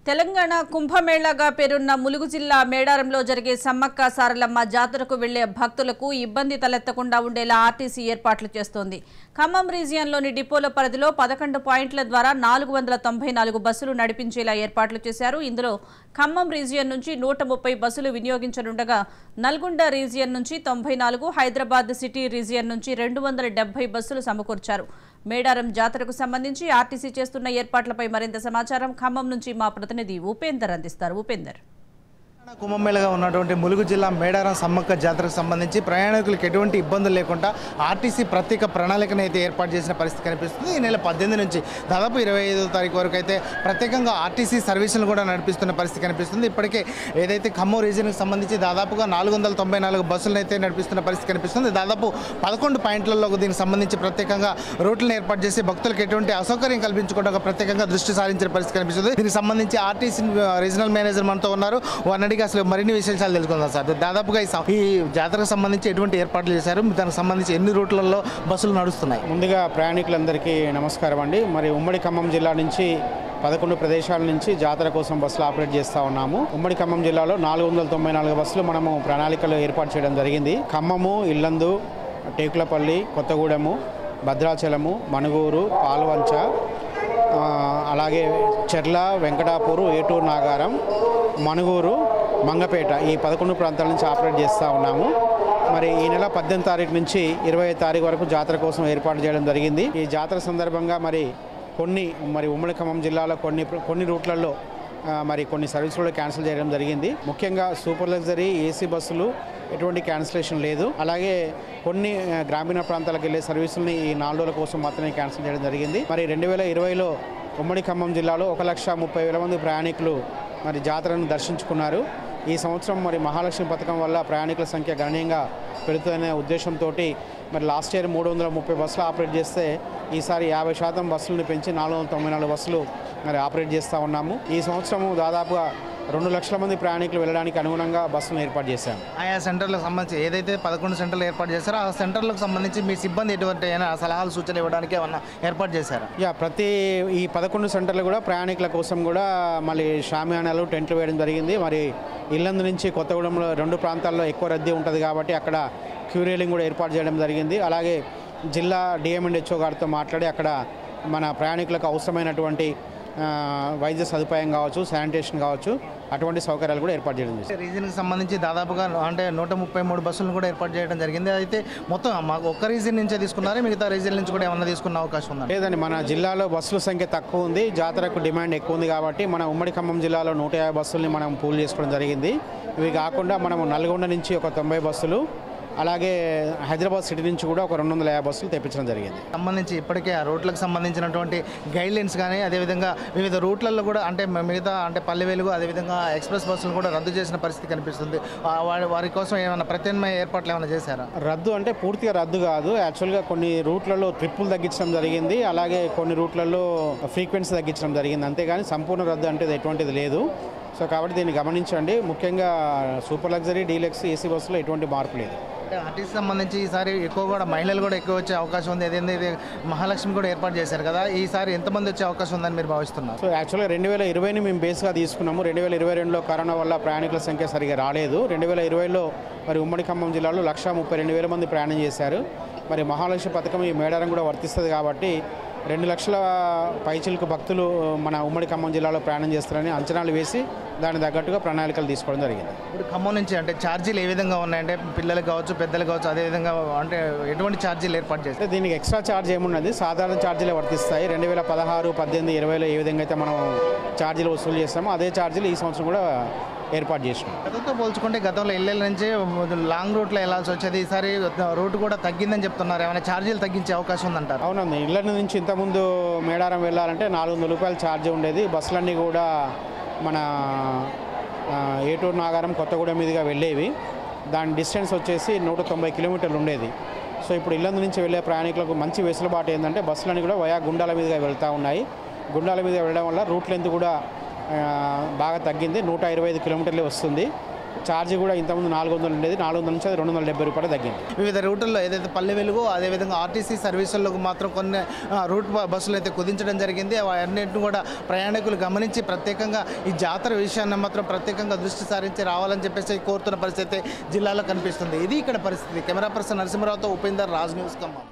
తెలంగాణ కుంభమేళాగా పేరున్న ములుగు జిల్లా మేడారంలో జరిగే సమ్మక్క సారలమ్మ జాతరకు వెళ్లే భక్తులకు ఇబ్బంది తలెత్తకుండా ఉండేలా ఆర్టీసీ ఏర్పాట్లు చేస్తోంది. ఖమ్మం రీజియన్లోని డిపోల పరిధిలో 11 పాయింట్ల ద్వారా 494 బస్సులు నడిపించేలా ఏర్పాట్లు చేశారు. ఇందులో ఖమ్మం రీజియన్ నుంచి 130 బస్సులు వినియోగించనుండగా నల్గొండ రీజియన్ నుంచి 94, హైదరాబాద్ సిటీ రీజియన్ నుంచి 270 బస్సులు సమకూర్చారు. మేడారం జాతరకు సంబంధించి ఆర్టీసీ చేస్తున్న ఏర్పాట్లపై మరింత సమాచారం ఖమ్మం నుంచి మా ప్రతినిధి ఉపేందర్ అందిస్తారు. ఉపేందర్, కుంభమేళగా ఉన్నటువంటి ములుగు జిల్లా మేడారం సమ్మక్క జాతరకు సంబంధించి ప్రయాణికులకు ఎటువంటి ఇబ్బందులు లేకుండా ఆర్టీసీ ప్రత్యేక ప్రణాళికను అయితే ఏర్పాటు చేసిన పరిస్థితి కనిపిస్తుంది. ఈ నెల 18 నుంచి దాదాపు 25వ తారీఖు వరకు అయితే ప్రత్యేకంగా ఆర్టీసీ సర్వీసులు కూడా నడిపిస్తున్న పరిస్థితి కనిపిస్తుంది. ఇప్పటికే ఏదైతే ఖమ్మం రీజియన్కి సంబంధించి దాదాపుగా 494 బస్సులను అయితే నడిపిస్తున్న పరిస్థితి కనిపిస్తుంది. దాదాపు 11 పాయింట్లలో దీనికి సంబంధించి ప్రత్యేకంగా రూట్లను ఏర్పాటు చేసి భక్తులకు ఎటువంటి అసౌకర్యం కల్పించకుండా ప్రత్యేకంగా దృష్టి సారించిన పరిస్థితి కనిపిస్తుంది. దీనికి సంబంధించి ఆర్టీసీ రీజనల్ మేనేజర్ మనతో ఉన్నారు. అసలు మరిన్ని విశేషాలు తెలుసుకుందాం సార్. దాదాపుగా ఈ జాతరకు సంబంధించి ఎటువంటి ఏర్పాట్లు చేశారు, దానికి సంబంధించి ఎన్ని రూట్లలో బస్సులు నడుస్తున్నాయి? ముందుగా ప్రయాణికులందరికీ నమస్కారం అండి. మరి ఉమ్మడి ఖమ్మం జిల్లా నుంచి 11 ప్రదేశాల నుంచి జాతర కోసం బస్సులు ఆపరేట్ చేస్తూ ఉన్నాము. ఉమ్మడి ఖమ్మం జిల్లాలో 494 బస్సులు మనము ప్రణాళికలు ఏర్పాటు చేయడం జరిగింది. ఖమ్మము, ఇల్లందు, టేకులపల్లి, కొత్తగూడెము, భద్రాచలము, మణుగూరు, పాల్వంచ, అలాగే చెర్ల, వెంకటాపూరు, ఏటూరు నాగారం, మణుగూరు, మంగపేట ఈ 11 ప్రాంతాల నుంచి ఆపరేట్ చేస్తూ ఉన్నాము. మరి ఈ నెల 18 తారీఖు నుంచి 25 తారీఖు వరకు జాతర కోసం ఏర్పాటు చేయడం జరిగింది. ఈ జాతర సందర్భంగా మరి ఉమ్మడి ఖమ్మం జిల్లాలో కొన్ని రూట్లలో మరి కొన్ని సర్వీసులు క్యాన్సిల్ చేయడం జరిగింది. ముఖ్యంగా సూపర్ లగ్జరీ ఏసీ బస్సులు ఎటువంటి క్యాన్సిలేషన్ లేదు. అలాగే కొన్ని గ్రామీణ ప్రాంతాలకు వెళ్ళే సర్వీసుల్ని ఈ 4 రోజుల కోసం మాత్రమే క్యాన్సిల్ చేయడం జరిగింది. మరి 2020లో ఉమ్మడి ఖమ్మం జిల్లాలో 1,30,000 మంది ప్రయాణికులు మరి జాతరను దర్శించుకున్నారు. ఈ సంవత్సరం మరి మహాలక్ష్మి పథకం వల్ల ప్రయాణికుల సంఖ్య గణనీయంగా పెరుగుతుందనే ఉద్దేశంతో మరి లాస్ట్ ఇయర్ 330 బస్సులు ఆపరేట్ చేస్తే ఈసారి 50% బస్సులను పెంచి 494 బస్సులు మరి ఆపరేట్ చేస్తూ ఉన్నాము. ఈ సంవత్సరము దాదాపుగా 2 లక్షల మంది ప్రయాణికులు వెళ్ళడానికి అనుగుణంగా బస్సులను ఏర్పాటు చేశాము. ఆయా సెంటర్లకు సంబంధించి ఏదైతే 11 సెంటర్లు ఏర్పాటు చేశారో ఆ సెంటర్లకు సంబంధించి మీ సిబ్బంది ఎటువంటి సలహాలు సూచనలు ఇవ్వడానికి ఏమన్నా ఏర్పాటు చేశారా? ప్రతి ఈ 11 సెంటర్లు కూడా ప్రయాణికుల కోసం కూడా మళ్ళీ షామియానాలు, టెంట్లు వేయడం జరిగింది. మరి ఇల్లందు నుంచి కొత్తగూడెంలో 2 ప్రాంతాల్లో ఎక్కువ రద్దీ ఉంటుంది కాబట్టి అక్కడ క్యూరేలింగ్ కూడా ఏర్పాటు చేయడం జరిగింది. అలాగే జిల్లా డిఎంఎండ్హెచ్ఓ గారితో మాట్లాడి అక్కడ మన ప్రయాణికులకు అవసరమైనటువంటి వైద్య సదుపాయం కావచ్చు, శానిటేషన్ కావచ్చు, అటువంటి సౌకర్యాలు కూడా ఏర్పాటు చేయడం జరిగింది. రీజన్కి సంబంధించి దాదాపుగా 133 బస్సులను కూడా ఏర్పాటు చేయడం జరిగింది. అయితే మొత్తం మాకు ఒక్క రీజన్ నుంచే తీసుకున్నారా, మిగతా రీజన్ నుంచి కూడా ఏమన్నా తీసుకున్న అవకాశం ఉందా? లేదండి, మన జిల్లాలో బస్సుల సంఖ్య తక్కువ ఉంది, జాతరకు డిమాండ్ ఎక్కువ ఉంది కాబట్టి మన ఉమ్మడి ఖమ్మం జిల్లాలో 150 బస్సుల్ని మనం పూల్ చేసుకోవడం జరిగింది. ఇవి కాకుండా మనము నల్గొండ నుంచి ఒక 90 బస్సులు, అలాగే హైదరాబాద్ సిటీ నుంచి కూడా ఒక 250 బస్సులు తెప్పించడం జరిగింది. సంబంధించి ఇప్పటికే ఆ రూట్లకు సంబంధించినటువంటి గైడ్లైన్స్ కానీ అదేవిధంగా వివిధ రూట్లలో కూడా మిగతా పల్లె వెలుగు అదేవిధంగా ఎక్స్ప్రెస్ బస్సులు కూడా రద్దు చేసిన పరిస్థితి కనిపిస్తుంది. వారి కోసం ఏమైనా ప్రత్యామ్నాయ ఏర్పాట్లు ఏమైనా చేశారా? రద్దు అంటే పూర్తిగా రద్దు కాదు, యాక్చువల్గా కొన్ని రూట్లలో ట్రిప్పులు తగ్గించడం జరిగింది, అలాగే కొన్ని రూట్లలో ఫ్రీక్వెన్సీ తగ్గించడం జరిగింది. అంతేగాని సంపూర్ణ రద్దు అంటే ఎటువంటిది లేదు. సో కాబట్టి దీన్ని గమనించండి. ముఖ్యంగా సూపర్ లగ్జరీ, డీలక్స్, ఏసీ బస్సులో ఎటువంటి మార్పు లేదు. అంటే ఆర్టీసీ సంబంధించి ఈసారి ఎక్కువ కూడా మహిళలు కూడా ఎక్కువ వచ్చే అవకాశం ఉంది. అదేంటి మహాలక్ష్మి కూడా ఏర్పాటు చేశారు కదా, ఈసారి ఎంతమంది వచ్చే అవకాశం ఉందని మీరు భావిస్తున్నారు? సో యాక్చువల్గా 2020ని మేము బేస్గా తీసుకున్నాము. 2022లో కరోనా వల్ల ప్రయాణికుల సంఖ్య సరిగా రాలేదు. 2020లో మరి ఉమ్మడి ఖమ్మం జిల్లాలో 132,000 మంది ప్రయాణం చేశారు. మరి మహాలక్ష్మి పథకం ఈ మేడారం కూడా వర్తిస్తుంది కాబట్టి 2 లక్షల పైచిలకు భక్తులు మన ఉమ్మడి ఖమ్మం జిల్లాలో ప్రయాణం చేస్తారని అంచనాలు వేసి దానికి తగ్గట్టుగా ప్రణాళికలు తీసుకోవడం జరిగింది. ఇప్పుడు ఖమ్మం నుంచి అంటే ఛార్జీలు ఏ విధంగా ఉన్నాయంటే పిల్లలకు కావచ్చు, పెద్దలకు కావచ్చు, అదేవిధంగా అంటే ఎటువంటి ఛార్జీలు ఏర్పాటు చేస్తారు? దీనికి ఎక్స్ట్రా ఛార్జ్ ఏమున్నది, సాధారణ ఛార్జీలే వర్తిస్తాయి. 2016, 18, 20లో ఏ విధంగా అయితే మనం ఛార్జీలు వసూలు చేస్తామో అదే ఛార్జీలు ఈ సంవత్సరం కూడా ఏర్పాటు చేసినాం. గతంతో పోల్చుకుంటే గతంలో ఇళ్ళ నుంచి లాంగ్ రూట్లో వెళ్ళాల్సి వచ్చేది, ఈసారి రూట్ కూడా తగ్గిందని చెప్తున్నారు. ఏమైనా ఛార్జీలు తగ్గించే అవకాశం ఉందంటారు? అవునండి, ఇళ్ళ నుంచి ఇంతకుముందు మేడారం వెళ్ళాలంటే 400 రూపాయలు ఛార్జ్ ఉండేది. బస్సులన్నీ కూడా మన ఏటూరు నాగారం, కొత్తగూడెం మీదుగా వెళ్ళేవి. దాని డిస్టెన్స్ వచ్చేసి 190 కిలోమీటర్లు ఉండేది. సో ఇప్పుడు ఇళ్ళ నుంచి వెళ్ళే ప్రయాణికులకు మంచి వెసులుబాటు ఏంటంటే బస్సులన్నీ కూడా వయా గుండాల మీదుగా వెళ్తూ ఉన్నాయి. గుండాల మీద వెళ్ళడం వల్ల రూట్ లెంత్ కూడా బాగా తగ్గింది, 125 కిలోమీటర్లే వస్తుంది. ఛార్జ్ కూడా ఇంతకుముందు 400 ఉండేది, 400 నుంచి అది 270 రూపాయలు తగ్గింది. వివిధ రూట్ల్లో ఏదైతే పల్లె వెలుగు అదేవిధంగా ఆర్టీసీ సర్వీసులకు మాత్రం కొన్ని రూట్ బస్సులు అయితే కుదించడం జరిగింది. అన్నింటిని కూడా ప్రయాణికులు గమనించి ప్రత్యేకంగా ఈ జాతర విషయాన్ని మాత్రం ప్రత్యేకంగా దృష్టి సారించి రావాలని చెప్పేసి కోరుతున్న పరిస్థితి జిల్లాలో కనిపిస్తుంది. ఇది ఇక్కడ పరిస్థితి. కెమెరా పర్సన్ నరసింహరావుతో ఉపేందర్, రాజ్ న్యూస్ ఖమ్మం.